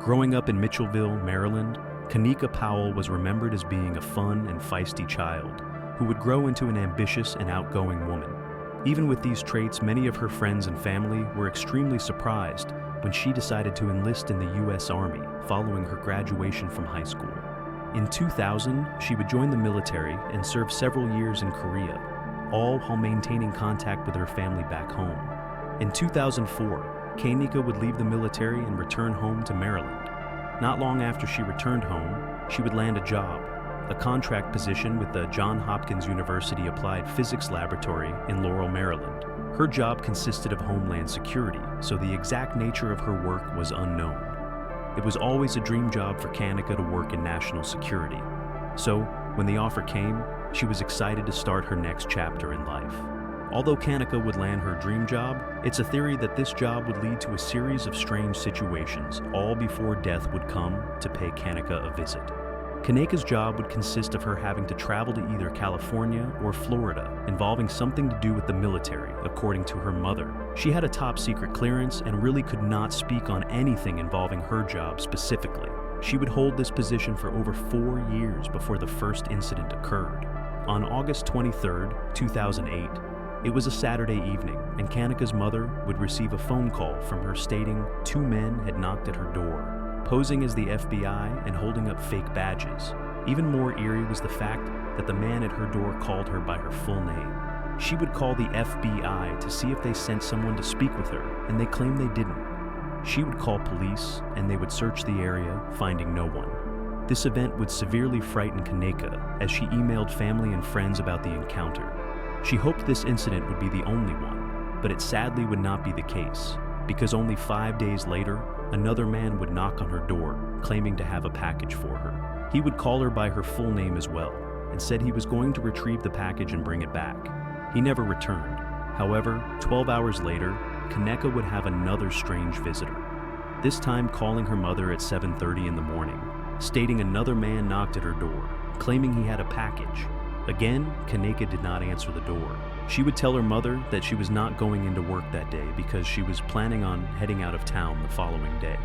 Growing up in Mitchellville, Maryland, Kanika Powell was remembered as being a fun and feisty child who would grow into an ambitious and outgoing woman. Even with these traits, many of her friends and family were extremely surprised when she decided to enlist in the U.S. Army following her graduation from high school. In 2000, she would join the military and serve several years in Korea, all while maintaining contact with her family back home. In 2004, Kanika would leave the military and return home to Maryland. Not long after she returned home, she would land a job, a contract position with the Johns Hopkins University Applied Physics Laboratory in Laurel, Maryland. Her job consisted of homeland security, so the exact nature of her work was unknown. It was always a dream job for Kanika to work in national security. So, when the offer came, she was excited to start her next chapter in life. Although Kanika would land her dream job, it's a theory that this job would lead to a series of strange situations, all before death would come to pay Kanika a visit. Kanika's job would consist of her having to travel to either California or Florida, involving something to do with the military, according to her mother. She had a top-secret clearance and really could not speak on anything involving her job specifically. She would hold this position for over 4 years before the first incident occurred. On August 23, 2008, it was a Saturday evening, and Kanika's mother would receive a phone call from her stating 2 men had knocked at her door, posing as the FBI and holding up fake badges. Even more eerie was the fact that the man at her door called her by her full name. She would call the FBI to see if they sent someone to speak with her, and they claimed they didn't. She would call police, and they would search the area, finding no one. This event would severely frighten Kanika as she emailed family and friends about the encounter. She hoped this incident would be the only one, but it sadly would not be the case, because only 5 days later, another man would knock on her door, claiming to have a package for her. He would call her by her full name as well, and said he was going to retrieve the package and bring it back. He never returned. However, 12 hours later, Kanika would have another strange visitor, this time calling her mother at 7:30 in the morning, stating another man knocked at her door, claiming he had a package. Again, Kanika did not answer the door. She would tell her mother that she was not going into work that day because she was planning on heading out of town the following day.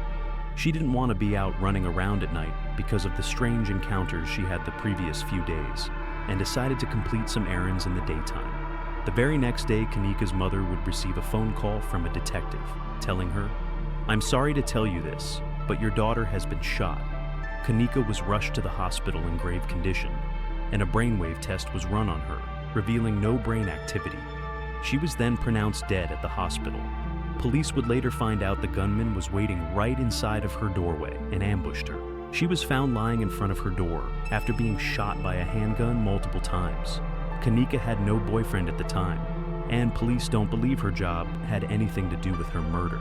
She didn't want to be out running around at night because of the strange encounters she had the previous few days, and decided to complete some errands in the daytime. The very next day, Kanika's mother would receive a phone call from a detective, telling her, "I'm sorry to tell you this, but your daughter has been shot." Kanika was rushed to the hospital in grave condition, and a brainwave test was run on her, revealing no brain activity. She was then pronounced dead at the hospital. Police would later find out the gunman was waiting right inside of her doorway and ambushed her. She was found lying in front of her door after being shot by a handgun multiple times. Kanika had no boyfriend at the time, and police don't believe her job had anything to do with her murder.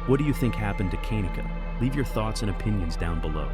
What do you think happened to Kanika? Leave your thoughts and opinions down below.